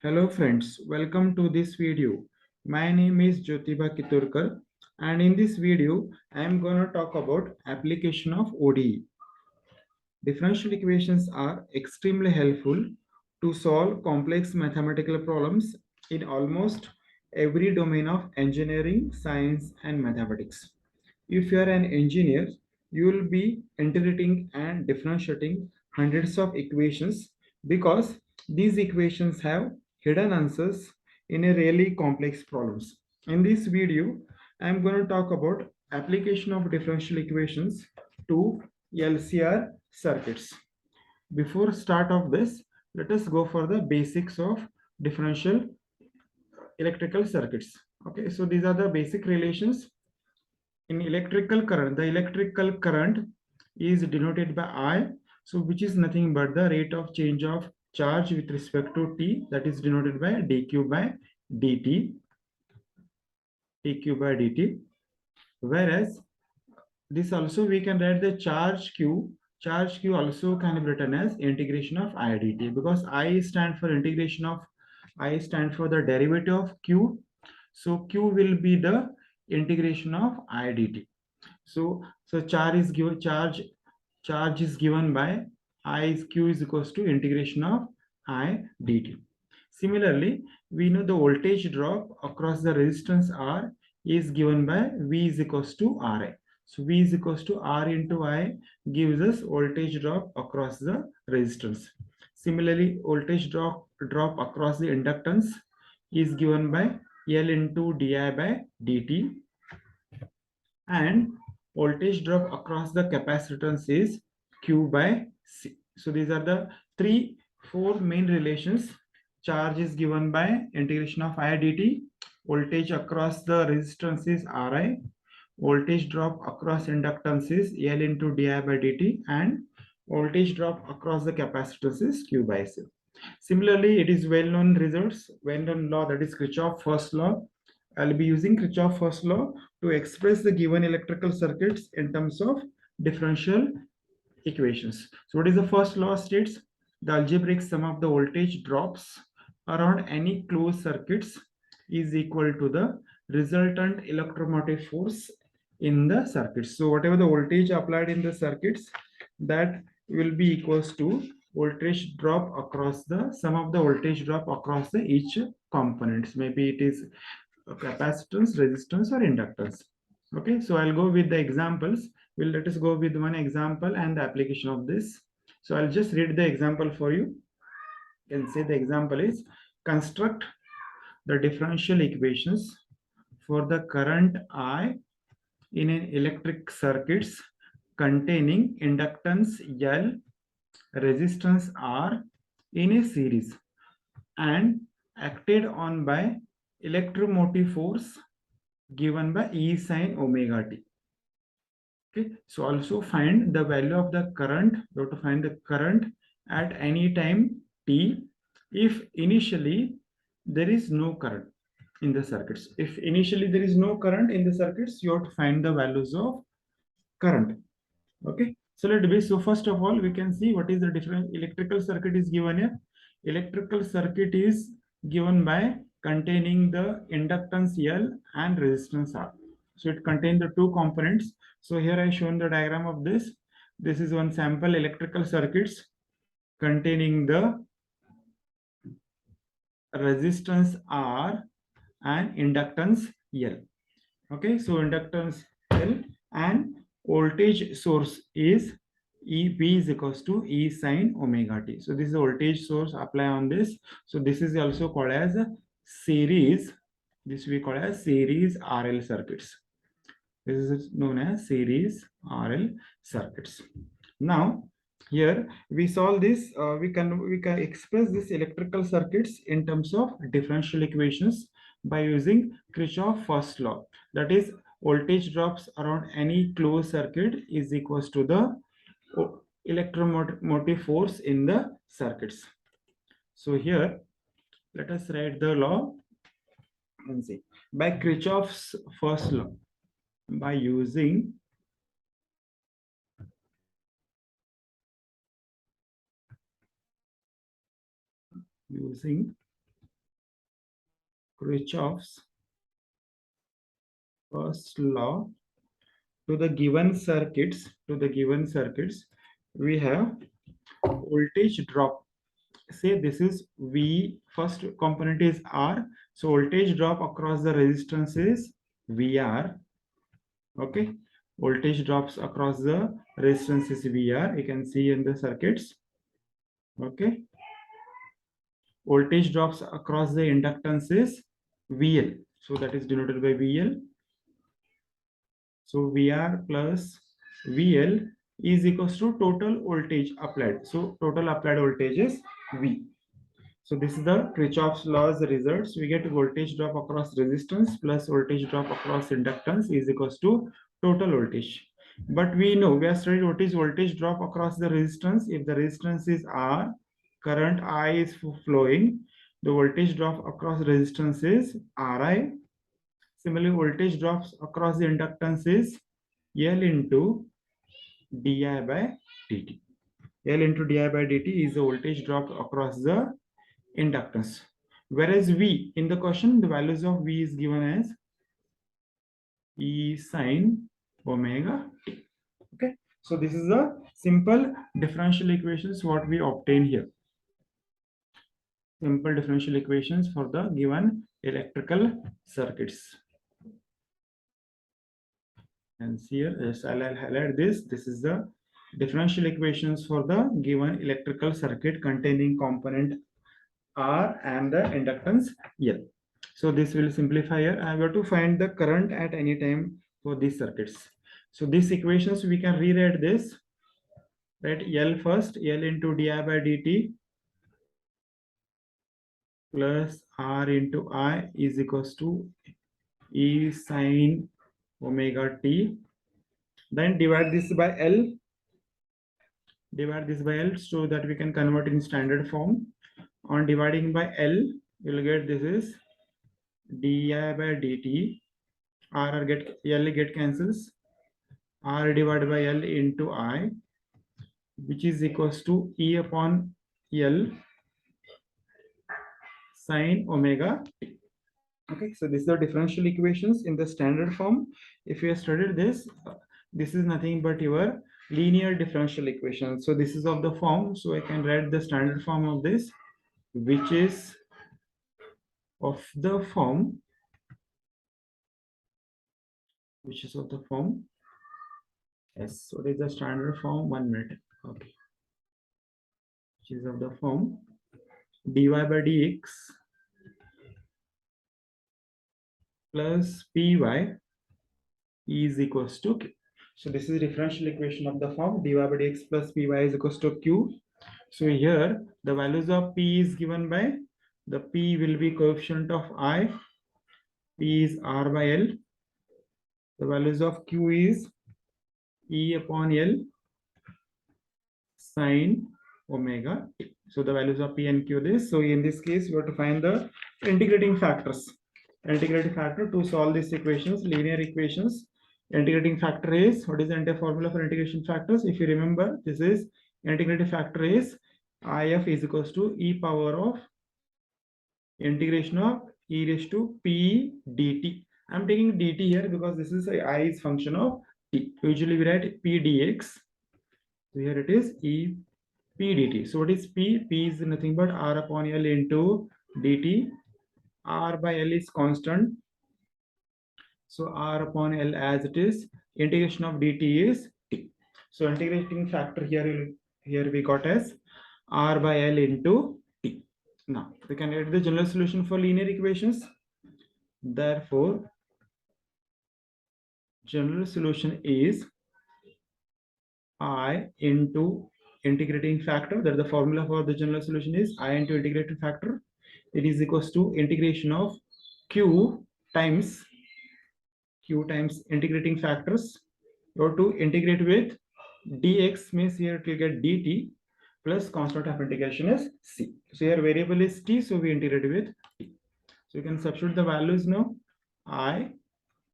Hello friends, welcome to this video. My name is Kitturkar and in this video I am going to talk about application of ODE. Differential equations are extremely helpful to solve complex mathematical problems in almost every domain of engineering, science and mathematics. If you are an engineer, you will be integrating and differentiating hundreds of equations because these equations have hidden answers in a really complex problems. In this video, I am going to talk about application of differential equations to LCR circuits. Before start of this, let us go for the basics of differential electrical circuits. Okay, so these are the basic relations in electrical current. The electrical current is denoted by I, so which is nothing but the rate of change of charge with respect to t, that is denoted by dq by dt, dq by dt. Whereas this also we can write the charge q also can be written as integration of I dt, because I stand for integration of, I stand for the derivative of q, so q will be the integration of I dt. So charge is given by I is q is equals to integration of I dt. Similarly, we know the voltage drop across the resistance R is given by V is equals to Ri. So V is equals to R into I gives us voltage drop across the resistance. Similarly, voltage drop across the inductance is given by L into di by dt, and voltage drop across the capacitance is Q by C. So these are the four main relations. Charge is given by integration of I dt, voltage across the resistance is Ri, voltage drop across inductance is L into di by dt, and voltage drop across the capacitance is Q by C. Similarly, it is well-known results, well-known law, that is Kirchhoff first law. I'll be using Kirchhoff first law to express the given electrical circuits in terms of differential equations. So what is the first law states? The algebraic sum of the voltage drops around any closed circuits is equal to the resultant electromotive force in the circuits. So whatever the voltage applied in the circuits, that will be equals to voltage drop across the sum of the voltage drop across the each components. Maybe it is capacitance, resistance, or inductance. Okay, so I'll go with the examples. Let us go with one example and the application of this. So I'll just read the example for you. You can say the example is: construct the differential equations for the current I in an electric circuits containing inductance L, resistance R in a series, and acted on by electromotive force given by E sine omega t. Okay, so also find the value of the current. You have to find the current at any time t if initially there is no current in the circuits. If initially there is no current in the circuits, you have to find the values of current. Okay, so let be. So first of all, we can see what is the different electrical circuit is given here. Electrical circuit is given by containing the inductance L and resistance R. So it contains the two components. So here I shown the diagram of this. This is one sample electrical circuits containing the resistance R and inductance L. Okay, so inductance L, and voltage source is EB is equals to E sine omega t. So this is the voltage source apply on this. So this is also called as a series. This we call as series RL circuits. This is known as series RL circuits. Now here we solve this. We can express this electrical circuits in terms of differential equations by using Kirchhoff first law. That is, voltage drops around any closed circuit is equals to the electromotive force in the circuits. So here let us write the law and see. By Kirchhoff's first law, by using Kirchhoff's first law to the given circuits, we have voltage drop. Say this is V, first component is R, so voltage drop across the resistance is VR. Okay, voltage drops across the resistance is VR, you can see in the circuits. Okay, voltage drops across the inductance is VL, so that is denoted by VL. So VR plus VL is equals to total voltage applied. So total applied voltage is V. So this is the Kirchhoff's law's results. We get voltage drop across resistance plus voltage drop across inductance is equals to total voltage. But we know, we have studied what is voltage drop across the resistance. If the resistance is R, current I is flowing, the voltage drop across resistance is Ri. Similarly, voltage drops across the inductance is L into di by dt. L into di by dt is the voltage drop across the inductance. Whereas V, in the question, the values of V is given as E sine omega t. Okay. So this is the simple differential equations what we obtain here. Simple differential equations for the given electrical circuits. And here, yes, I'll highlight this. This is the differential equations for the given electrical circuit containing component R and the inductance L. So this will simplify here. I have to find the current at any time for these circuits. So these equations we can rewrite this. Right, L first, L into di by dt plus R into I is equals to E sine omega t. Then divide this by L. Divide this by L so that we can convert in standard form. On dividing by L, you'll get this is di by dt. R get L get cancels. R divided by L into I, which is equals to E upon L sine omega t. Okay, so this is the differential equations in the standard form. If you have studied this, this is nothing but your linear differential equation. So this is of the form. So I can write the standard form of this, which is of the form, yes. What is the standard form? 1 minute. Okay, which is of the form dy by dx plus py is equals to q. So this is differential equation of the form dy by dx plus py is equals to q. So here the values of p is given by, the p will be coefficient of I, p is r by l. The values of q is E upon L sine omega t. So the values of p and q this. So in this case, you have to find the integrating factors. Integrating factor to solve these equations, linear equations. Integrating factor is, what is the entire formula for integration factors? If you remember, this is integrating factor is IF is equals to e power of integration of e raised to p dt. I'm taking dt here because this is I is function of t. Usually we write p dx. So here it is e p dt. So what is p? P is nothing but r upon L into dt. R by L is constant. So r upon L as it is. Integration of dt is t. So integrating factor here we got as r by L into t. Now we can get the general solution for linear equations. Therefore, general solution is I into integrating factor. That the formula for the general solution is I into integrating factor. It is equals to integration of q times integrating factors. You have to integrate with dx, means here to get dt plus constant of integration is c. So here variable is t, so we integrate with t. So you can substitute the values now. I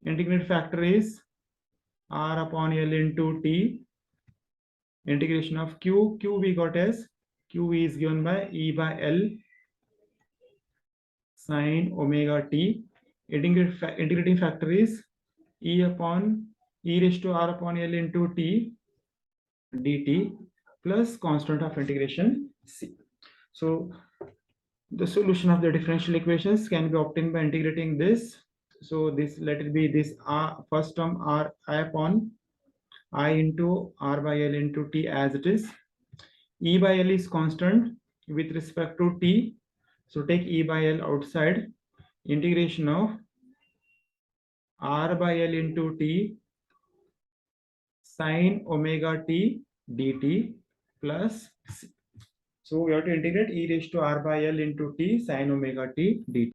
integrate factor is r upon L into t. Integration of q we got as q is given by e by L sine omega t. Integrating factor is e raised to r upon l into t dt plus constant of integration c. So the solution of the differential equations can be obtained by integrating this. So this, let it be this r, first term r I upon I into r by l into t as it is. E by l is constant with respect to t, so take e by l outside. Integration of r by l into t sine omega t dt plus c. So we have to integrate e raised to r by l into t sine omega t dt.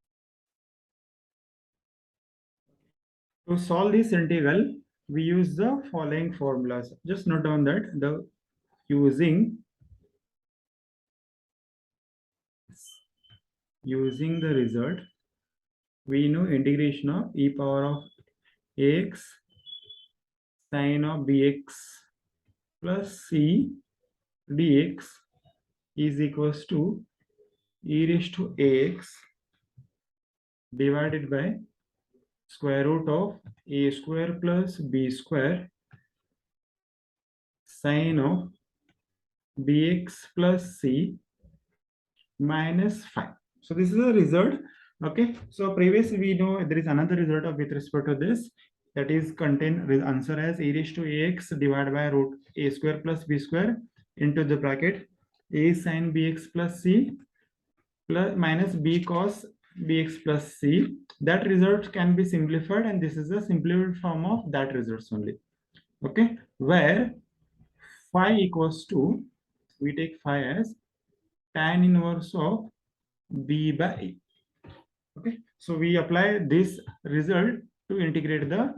To solve this integral, we use the following formulas. Just note down that the using the result, we know integration of e power of ax sine of bx plus c dx is equals to e raised to ax divided by square root of a square plus b square sine of bx plus c minus 5. So this is the result. Okay, so previously we know there is another result of with respect to this, that is contain answer as e raised to ax divided by root a square plus b square into the bracket a sin bx plus c plus minus b cos bx plus c. That result can be simplified, and this is the simplified form of that results only. Okay, where phi equals to, we take phi as tan inverse of b by a. Okay, so we apply this result to integrate the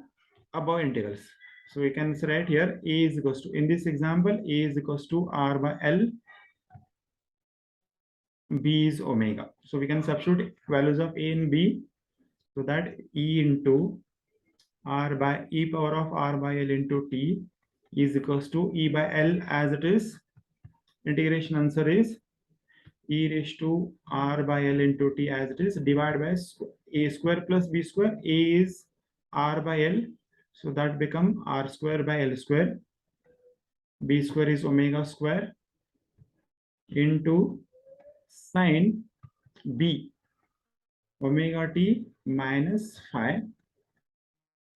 above integrals. So we can write here a is equals to, in this example, a is equals to r by l, b is omega. So we can substitute values of a and b, so that e into r by e power of r by l into t is equals to e by l as it is. Integration answer is e raised to r by l into t as it is, divided by a square plus b square. A is r by l, so that become r square by l square. B square is omega square into sine b omega t minus phi,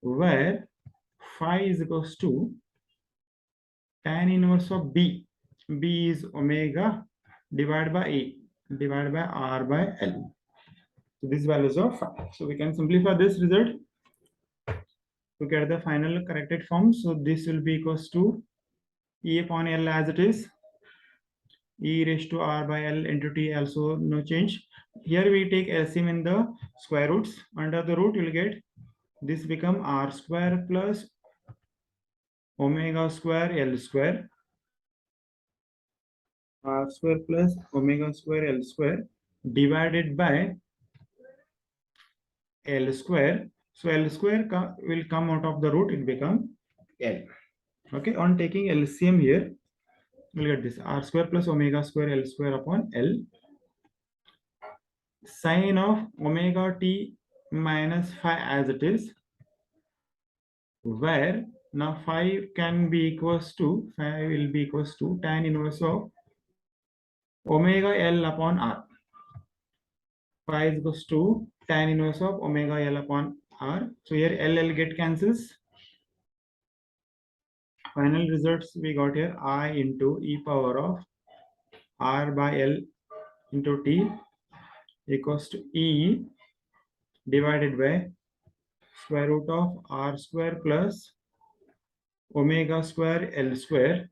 where phi is equals to tan inverse of b. B is omega divided by a divided by r by l. So these values of phi. So we can simplify this result to get the final corrected form. So this will be equals to e upon l as it is, e raised to r by l into t, also no change. Here we take LCM in the square roots. Under the root you will get this become r square plus omega square l square, r square plus omega square l square divided by l square. So l square will come out of the root, it become l. Okay, on taking LCM here, we'll get this r square plus omega square l square upon l, sine of omega t minus phi as it is, where now phi can be equals to, phi will be equals to tan inverse of omega l upon r. Phi is equals to tan inverse of omega l upon r. So here l get cancels. Final results we got here, I into e power of r by l into t equals to e divided by square root of r square plus omega square l square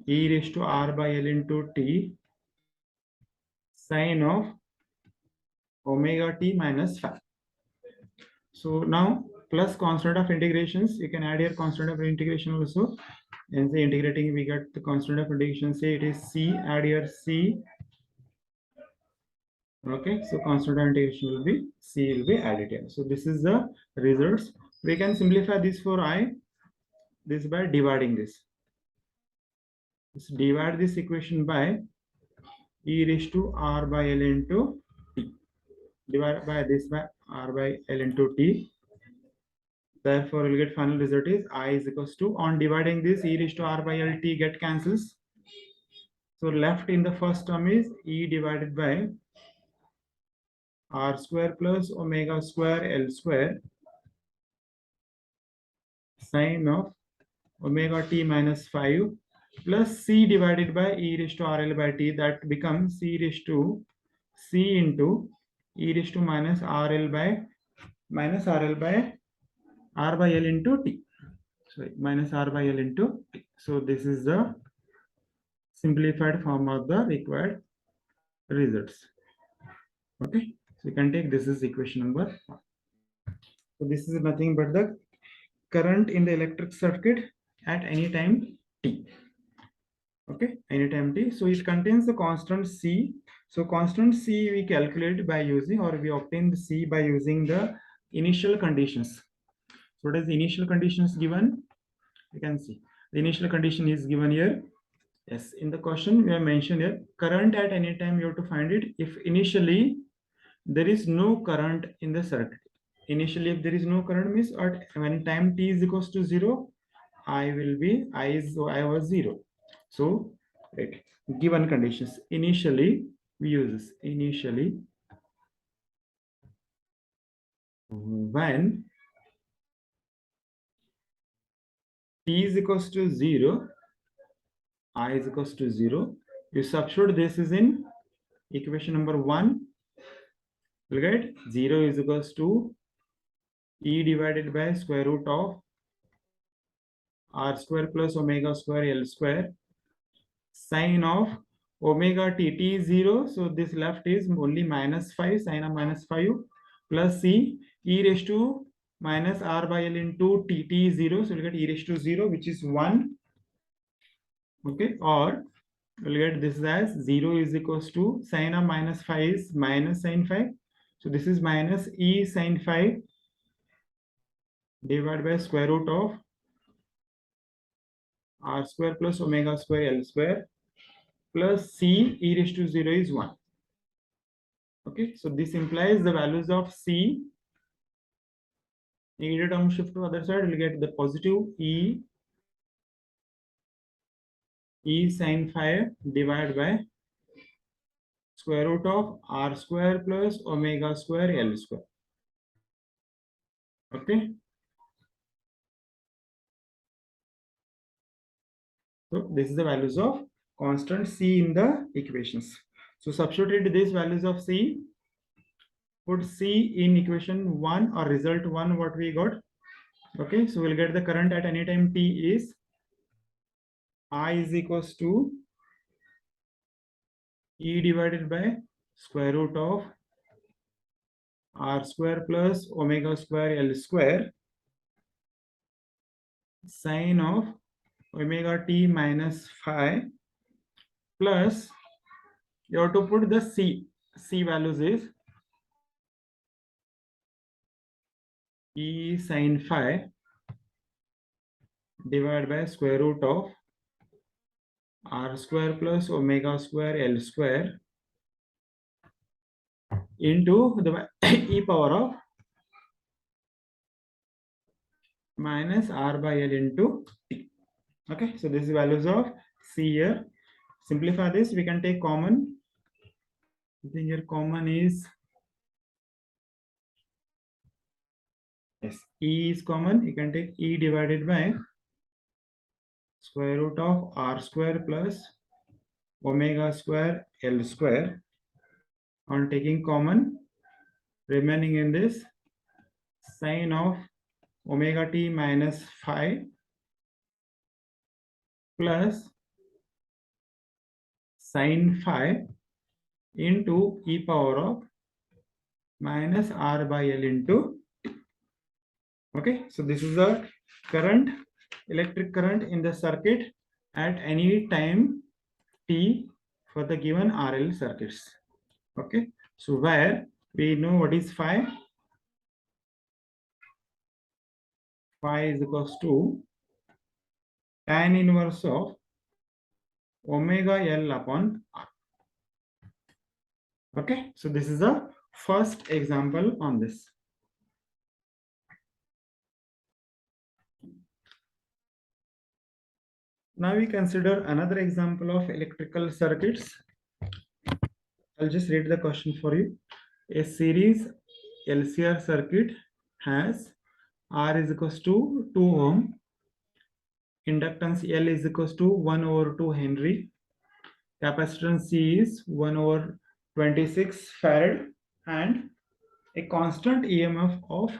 e raised to r by l into t sine of omega t minus phi. So now plus constant of integrations, you can add here constant of integration also, and say integrating we get the constant of integration, say it is c, add here c. Okay, so constant of integration will be c, will be added here. So this is the results. We can simplify this for I, this by dividing this. Let's divide this equation by e raised to r by l into t. divided by this by r by L into t. Therefore, we'll get final result is I is equals to, on dividing this, e raised to r by L t get cancels. So left in the first term is e divided by r square plus omega square L square sine of omega t minus 5 plus c divided by e raised to rl by t, that becomes c raised to c into e raised to minus rl by r by L into t. Sorry, minus r by L into t. So this is the simplified form of the required results. Okay, so you can take this is equation number 1. So this is nothing but the current in the electric circuit at any time t. Okay, anytime t. So it contains the constant c. So constant c we calculate by using, or we obtain the c by using the initial conditions. So what is the initial conditions given? You can see the initial condition is given here. Yes, in the question we have mentioned here, current at any time you have to find it if initially there is no current in the circuit. Initially, if there is no current means at when time t is equals to 0, I was 0. So, right, given conditions. Initially, we use this. Initially, when t is equals to 0, I is equals to 0, you substitute this is in equation number 1. We'll get 0 is equals to e divided by square root of r square plus omega square L square sine of omega t, t is 0, so this left is only minus 5, sine of minus 5 plus c e raised to minus r by L into t, t is 0, so we'll get e raised to 0 which is 1. Okay, or we'll get this as 0 is equals to sine of minus 5 is minus sine 5, so this is minus e sine 5 divided by square root of r square plus omega square L square plus c e raised to 0 is 1. Okay, so this implies the values of c. Negative term shift to other side, we'll get the positive e sine 5 divided by square root of r square plus omega square L square. Okay, so this is the values of constant c in the equations. So substitute these values of c, put c in equation 1 or result 1 what we got. Okay, so we'll get the current at any time t is I is equals to e divided by square root of r square plus omega square L square sine of omega t minus 5 plus you have to put the c values is e sine 5 divided by square root of r square plus omega square L square into the e power of minus r by L into t. Okay, so this is values of c here. Simplify this, we can take common. I think here common is, yes, e is common. You can take e divided by square root of r square plus omega square L square. On taking common, remaining in this sine of omega t minus 5 plus sine 5 into e power of minus r by L into t. Okay, so this is the current, electric current in the circuit at any time t for the given RL circuits. Okay, so where we know what is phi. Phi is equals to tan inverse of omega L upon R. Okay, so this is the first example on this. Now we consider another example of electrical circuits. I'll just read the question for you. A series LCR circuit has R is equals to 2 ohm, inductance L is equals to 1 over 2 Henry, capacitance C is 1 over 26 farad, and a constant EMF of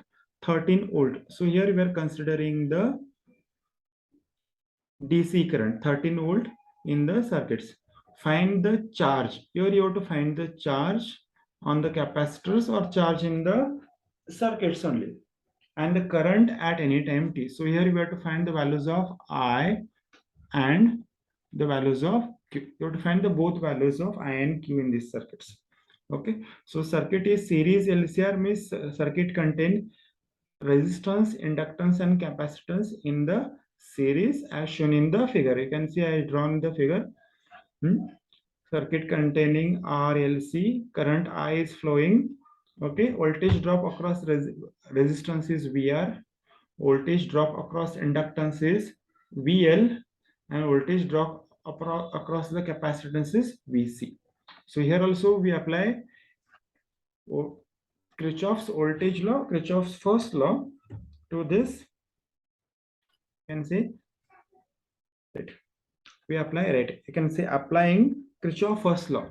13 volt. So here we are considering the DC current 13 volt in the circuits. Find the charge. Here you have to find the charge on the capacitors or charge in the circuits only, and the current at any time t. So here we have to find the values of I and the values of Q. You have to find the both values of I and Q in these circuits. Okay, so circuit is series LCR, means circuit contain resistance, inductance, and capacitance in the series as shown in the figure. You can see I drawn the figure. Circuit containing RLC, current I is flowing. Okay, voltage drop across resistance is VR, voltage drop across inductance is VL, and voltage drop across the capacitance is VC. So here also we apply Kirchhoff's voltage law, Kirchhoff's first law to this. You can say right. We apply right. You can say applying Kirchhoff's first law.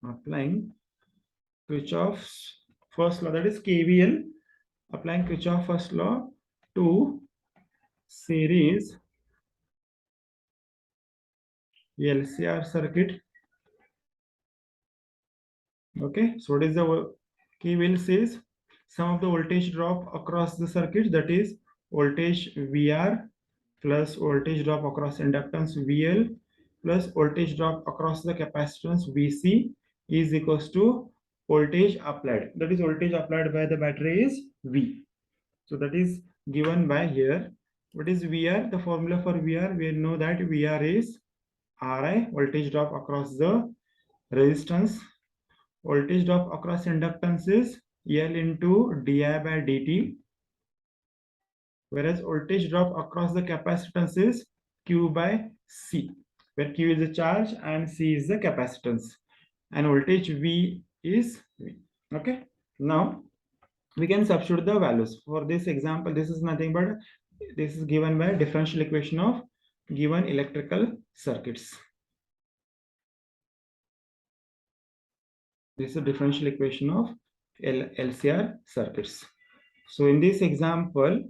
Applying Kirchhoff's first law, that is KVL. Applying Kirchhoff's first law to series LCR circuit. Okay, so what is the KVL says? Sum of the voltage drop across the circuit, that is voltage VR plus voltage drop across inductance VL plus voltage drop across the capacitance VC is equals to voltage applied. That is voltage applied by the battery is V. So that is given by here. What is VR? The formula for VR, we know that VR is RI, voltage drop across the resistance. Voltage drop across inductance is L into di by dt, whereas voltage drop across the capacitance is Q by C, where Q is the charge and C is the capacitance, and voltage V is V. Okay, now we can substitute the values. For this example, this is nothing but this is given by differential equation of given electrical circuits. This is a differential equation of LCR circuits. So in this example,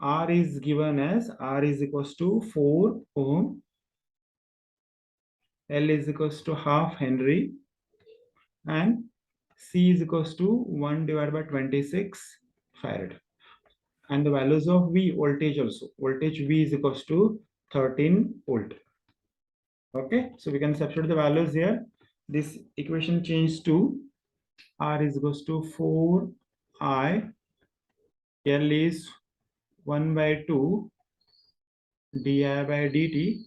R is given as R is equals to 4 ohm, L is equals to half Henry, and C is equals to 1 divided by 26 farad. And the values of V, voltage also. Voltage V is equals to 13 volt. Okay, so we can substitute the values here. This equation changed to R is equals to 4I, L is 1 by 2 di by dt,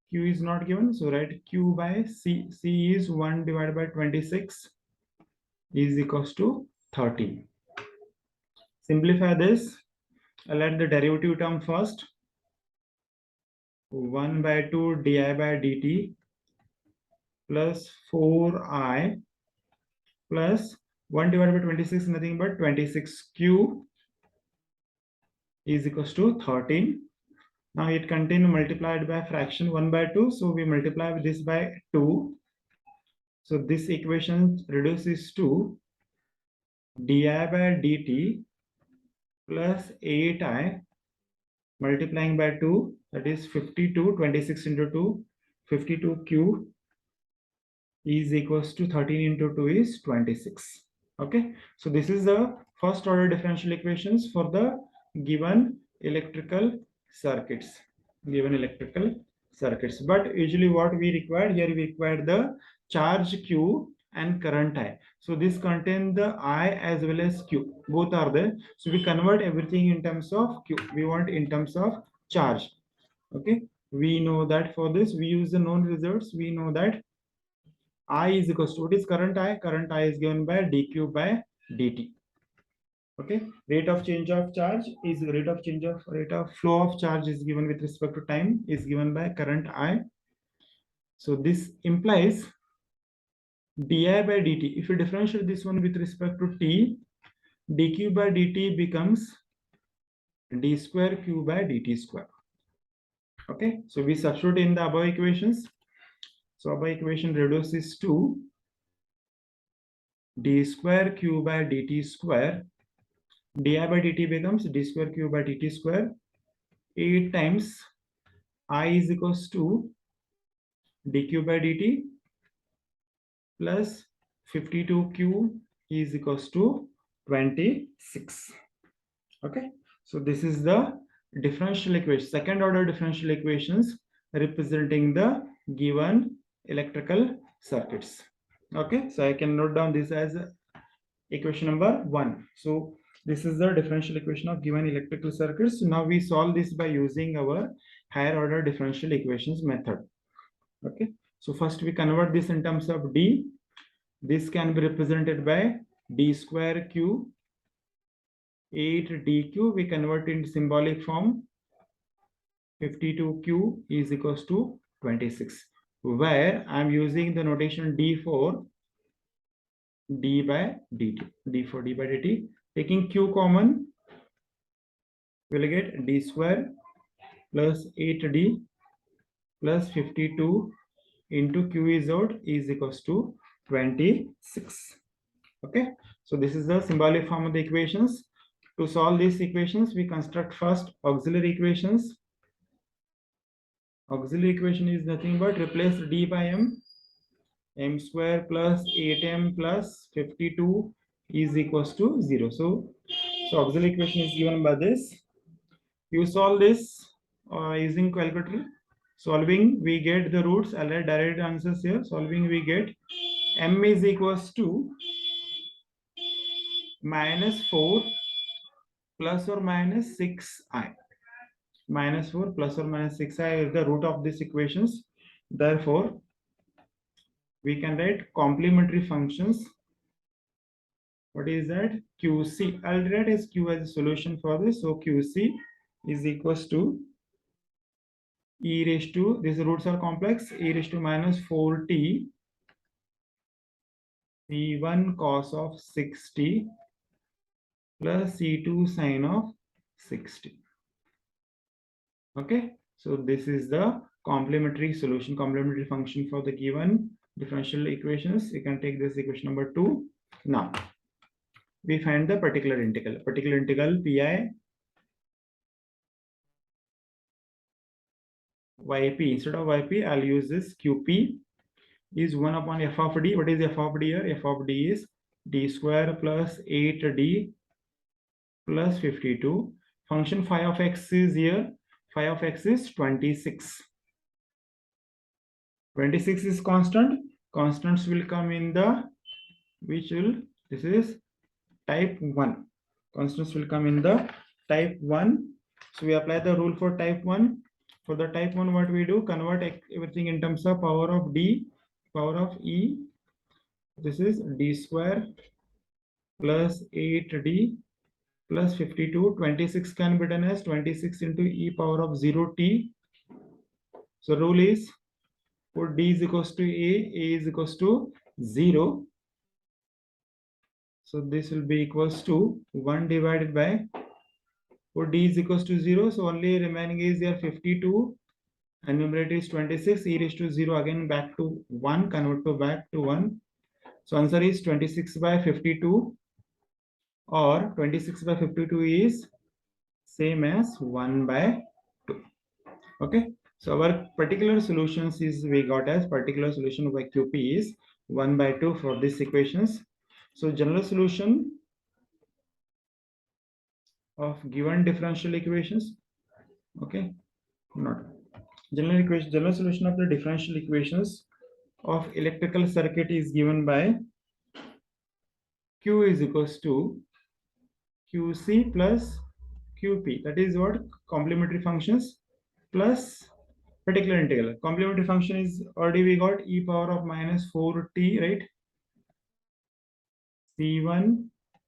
Q is not given, so write Q by C. C is 1 divided by 26 is equals to 13. Simplify this. I'll add the derivative term first. 1 by 2 di by dt plus 4I plus 1 divided by 26, nothing but 26Q is equals to 13. Now it contains multiplied by fraction 1 by 2, so we multiply this by 2. So this equation reduces to di by dt plus 8I multiplying by 2, that is 52, 26 into 2, 52Q is equals to 13 into 2 is 26. Okay, so this is the first order differential equations for the given electrical circuits. But usually what we require here, we require the charge Q and current I. So this contain the I as well as Q, both are there. So we convert everything in terms of Q. We want in terms of charge. Okay, we know that for this we use the known results. We know that I is equals to, what is current I? Current I is given by dq by dt. Okay, rate of change of charge is rate of flow of charge is given with respect to time is given by current I. So this implies di by dt. If you differentiate this one with respect to t, dq by dt becomes d square q by dt square. Okay, so we substitute in the above equations. So above equation reduces to d square q by dt square. Di by dt becomes d square q by dt square. 8 times I is equals to dq by dt plus 52q is equals to 26. Okay, so this is the differential equation, second order differential equations representing the given electrical circuits. Okay, so I can note down this as equation number 1. So this is the differential equation of given electrical circuits. Now we solve this by using our higher order differential equations method. Okay, so first we convert this in terms of d. This can be represented by d square q. 8 dq we convert in symbolic form. 52q is equals to 26, where I am using the notation d for d by dt. D for d by dt. Taking q common, we'll get d square plus 8d plus 52 into q is out is equals to 26. Okay, so this is the symbolic form of the equations. To solve these equations, we construct first auxiliary equations. Auxiliary equation is nothing but replace d by m square plus 8m plus 52 is equals to 0. So auxiliary equation is given by this. You solve this using calculator. Solving, we get the roots. I'll write direct answers here. Solving, we get m is equals to -4 plus or minus 6i. -4 plus or minus 6i is the root of these equations. Therefore, we can write complementary functions. What is that? QC. I'll write as Q as a solution for this. So QC is equals to e raised to, these roots are complex, e raised to minus 4t c1 cos of 60 plus c2 sine of 60. Okay, so this is the complementary solution, complementary function for the given differential equations. You can take this equation number 2. Now we find the particular integral pi yp. Instead of yp, I'll use this qp is 1 upon f of d. What is f of d here? F of d is d square plus 8d plus 52. Function phi of x is here. Phi of x is 26. 26 is constant. Constants will come in the, which will, this is type 1. Constants will come in the type 1. So we apply the rule for type 1. For the type 1, what we do? Convert everything in terms of power of d, power of e. This is d square plus 8d plus 52. 26 can be done as 26 into e power of 0t. So rule is, for d is equals to a is equals to 0. So this will be equals to 1 divided by, for d is equals to 0. So only remaining is here 52. And numerator is 26. E raised to 0 again back to 1. Convert to back to 1. So answer is 26 by 52, or 26 by 52 is same as 1 by 2. Okay, so our particular solutions is, we got as particular solution by QP is 1 by 2 for these equations. So general solution of given differential equations, okay, not general equation, general solution of the differential equations of electrical circuit is given by Q is equals to QC plus QP. That is what? Complementary functions plus particular integral. Complementary function is already we got e power of minus 4t, right? C1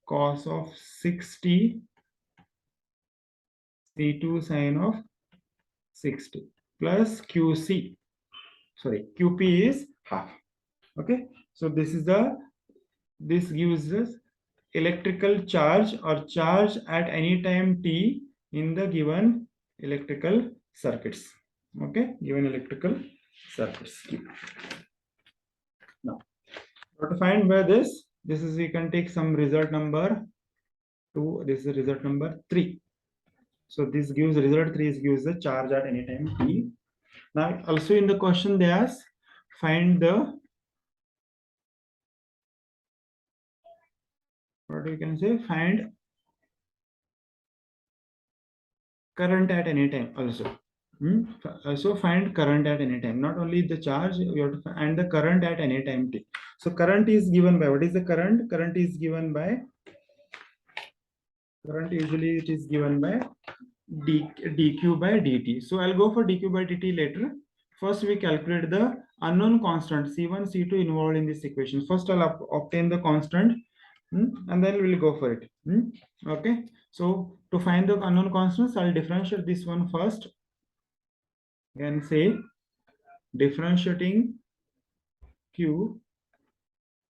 cos of 6t, C2 sin of 6t plus QC. Sorry, QP is half. Okay, so this gives us electrical charge or charge at any time t in the given electrical circuits. Okay, given electrical circuits. Now, to find where this is, you can take some result number 2. This is result number 3. So this gives result 3 gives the charge at any time t. Now also in the question they ask find the, what we can say, find current at any time also. Also find current at any time, not only the charge, you have to find the current at any time t. So current is given by, what is the current? Current is given by, current usually it is given by dq by dt. So I'll go for dq by dt later. First we calculate the unknown constant C1 C2 involved in this equation. First I'll obtain the constant, and then we'll go for it. Okay, so to find the unknown constants, I'll differentiate this one first and say differentiating q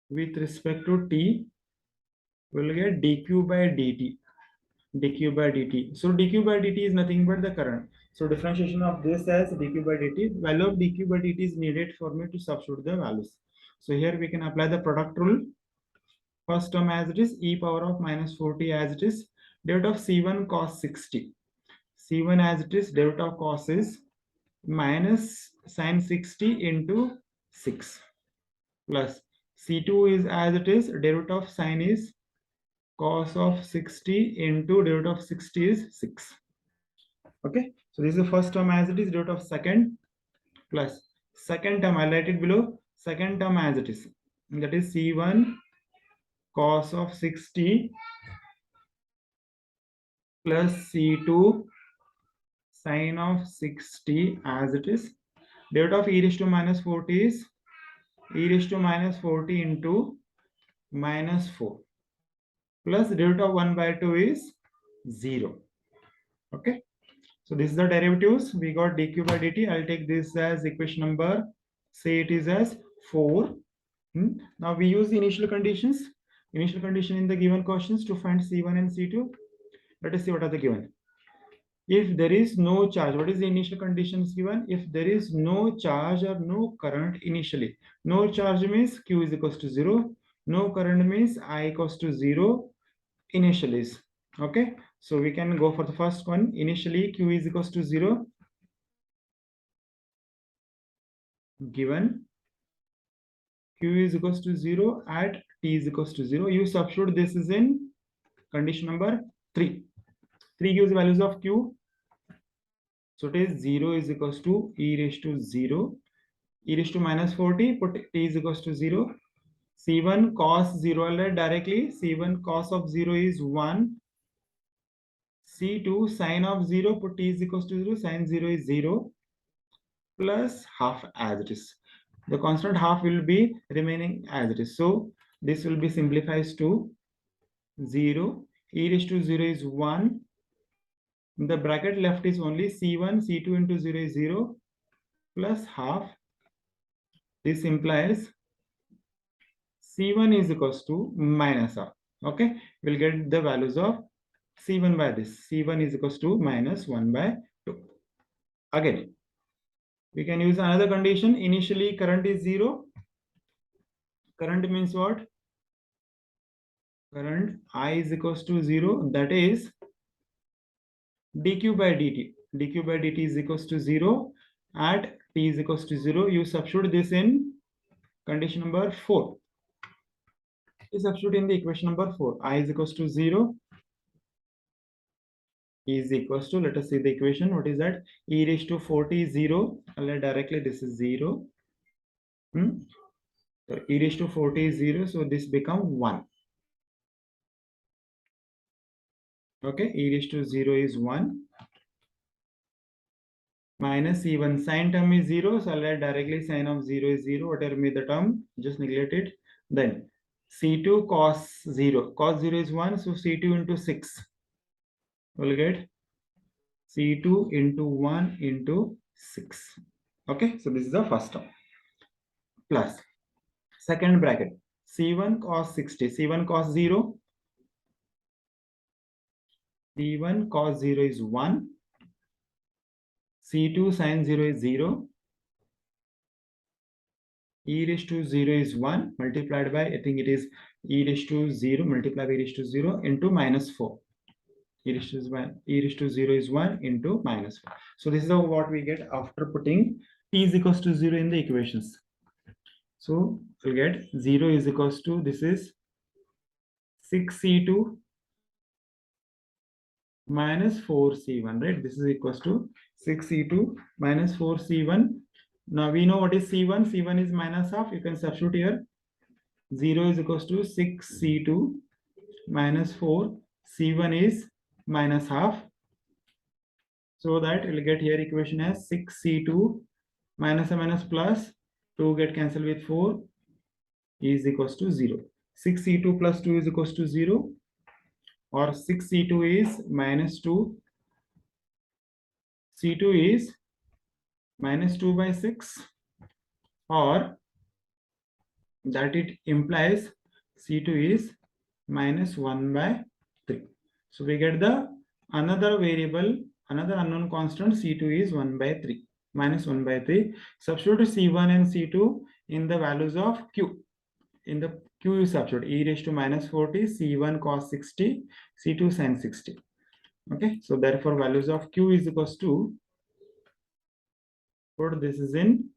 with respect to t will get dq by dt. dq by dt. So dq by dt is nothing but the current. So differentiation of this as dq by dt. Value of dq by dt is needed for me to substitute the values. So here we can apply the product rule. First term as it is, e power of minus 4t as it is, derivative of c1 cos 60. C1 as it is, derivative of cos is minus sin 60 into 6 plus C2 is as it is, derivative of sin is cos of 60 into derivative of 60 is 6. Okay, so this is the first term as it is, derivative of second plus second term, I'll write it below, second term as it is, that is C1 cos of 60 plus C2 sin of 60 as it is, derivative of e raised to minus 40 is e raised to minus 40 into minus 4 plus derivative of 1 by 2 is 0. Okay, so this is the derivatives. We got dq by dt. I'll take this as equation number, say it is as 4. Now we use the initial conditions. Initial condition in the given questions to find C1 and C2. Let us see what are the given. If there is no charge, what is the initial conditions given? If there is no charge or no current initially, no charge means q is equals to 0, no current means I equals to 0 initially. Okay, so we can go for the first one. Initially q is equals to 0, given q is equals to 0 at t is equals to 0. You substitute this is in condition number 3. 3 gives values of q. So it is 0 is equals to e raised to 0, e raised to minus 40, put t is equals to 0. C1 cos 0, I'll write directly. C1 cos of 0 is 1. C2 sin of 0, put t is equals to 0, sin 0 is 0 plus half as it is. The constant half will be remaining as it is. So this will be simplified to 0. E raised to 0 is 1. In the bracket left is only C1, C2 into 0 is 0 plus half. This implies C1 is equals to minus half. Okay, we'll get the values of C1 by this. C1 is equals to minus 1 by 2. Again, we can use another condition. Initially current is 0. Current means what? Current I is equals to 0. That is dq by dt. dq by dt is equals to 0 at t is equals to 0. You substitute this in condition number 4. You substitute in the equation number 4. I is equals to 0 is equals to, let us see the equation. What is that? E raised to 40 is 0. I'll write directly this is 0. So e raised to 40 is 0. So this become 1. Okay, e raised to 0 is 1. minus C1. Sine term is 0, so I'll write directly sine of 0 is 0. Whatever may the term, just neglect it. Then C2 cos 0. Cos 0 is 1, so C2 into 6. We'll get C2 into 1 into 6. Okay, so this is the first term. Plus second bracket. C1 cos 60. C1 cos 0. C1 cos 0 is 1. C2 sin 0 is 0. E raised to 0 is 1 multiplied by, I think it is e raised to 0 multiplied by e raised to 0 into minus 4. E raised to 1, e raised to 0 is 1 into minus 4. So this is what we get after putting t is equals to 0 in the equations. So we'll get 0 is equals to, this is 6c2 minus 4c1, right? This is equals to 6c2 minus 4c1. Now we know what is c1. C1 is minus half. You can substitute here. 0 is equals to 6c2 minus 4. C1 is minus half. So that we'll get here equation as 6c2 minus a minus plus 2 get cancelled with 4 is equals to 0. 6c2 plus 2 is equals to 0, or 6c2 is minus 2. C2 is minus 2 by 6, or that it implies C2 is minus 1 by 3. So we get the another variable, another unknown constant. C2 is 1 by 3, minus 1 by 3. Substitute C1 and C2 in the values of Q. In the Q you substitute e raised to minus 40, C1 cos 60, C2 sin 60. Okay, so therefore values of Q is equals to, put this is in,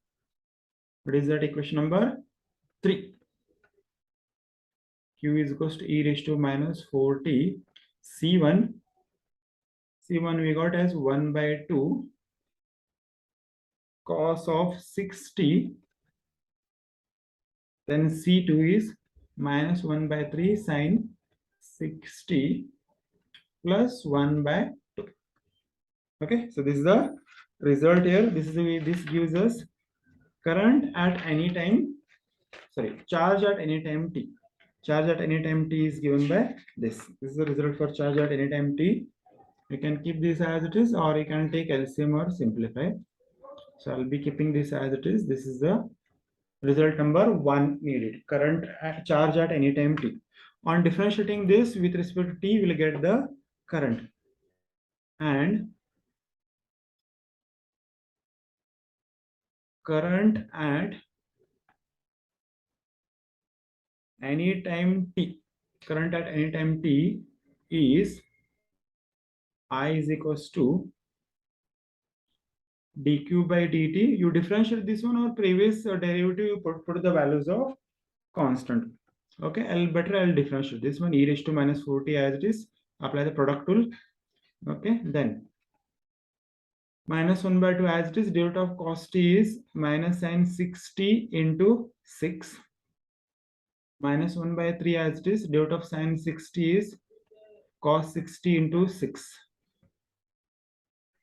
what is that, equation number 3. Q is equals to e raised to minus 40. C1 we got as 1 by 2 cos of 60. Then C2 is minus 1 by 3 sin 60 plus 1 by 2. Okay, so this is the result here. This gives us current at any time, charge at any time t. Charge at any time t is given by this. This is the result for charge at any time t. You can keep this as it is, or you can take LCM or simplify. So I'll be keeping this as it is. This is the result number 1 needed. Current charge at any time t. On differentiating this with respect to t, we'll get the current. And current at any time t. Current at any time t is I is equals to dq by dt. You differentiate this one, or previous derivative, you put the values of constant. Okay, I'll differentiate this one, e raised to minus 40 as it is. Apply the product rule. Okay, then minus 1 by 2 as it is. Derivative of cos t is minus sin 60 into 6. Minus 1 by 3 as it is. Derivative of sin 60 is cos 60 into 6.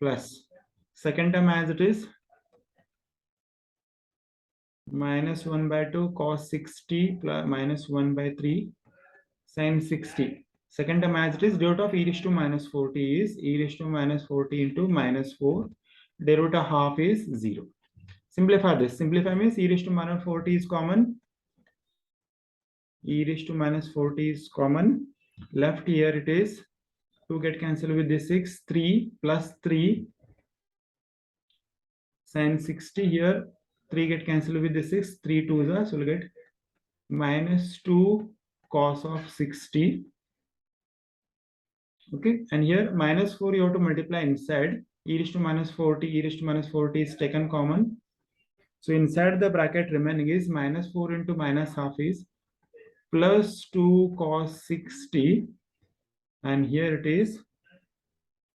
Plus second term as it is, minus 1 by 2 cos 60 plus minus 1 by 3 sin 60. Second term as it is. Derivative of e raised to minus 40 is e raised to minus 40 into minus 4. Derivative half is 0. Simplify this. Simplify means e raised to minus 40 is common. E raised to minus 40 is common. Left here it is 2 get cancelled with this 6. 3 plus 3 sin 60. Here 3 get cancelled with the 6. 3 2s are, so we'll get minus 2 cos of 60. Okay, and here minus 4 you have to multiply inside. E raised to minus 40, e raised to minus 40 is taken common. So inside the bracket remaining is minus 4 into minus half is plus 2 cos 60, and here it is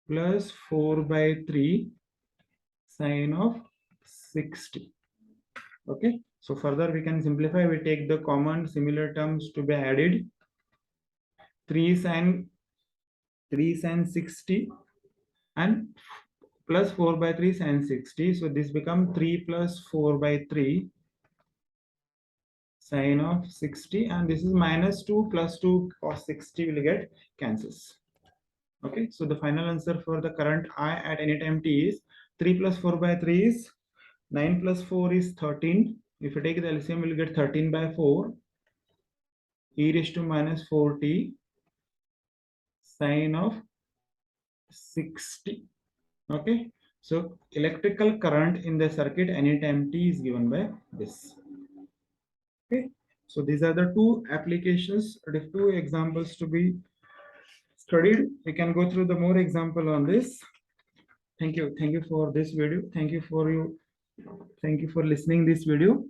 plus 4 by 3 sin of 60. Okay, so further we can simplify. We take the common similar terms to be added. 3 sin 60 and plus 4 by 3 sine 60. So this becomes 3 plus 4 by 3 sine of 60, and this is minus 2 plus 2 cos 60 will get cancels. Okay, so the final answer for the current I at any time t is 3 plus 4 by 3 is 9 plus 4 is 13. If you take the LCM, we'll get 13 by 4 e raised to minus 4t sine of 60. Okay, so electrical current in the circuit anytime t is given by this. Okay, so these are the two applications, the two examples to be studied. We can go through the more example on this. Thank you for this video. Thank you for listening this video.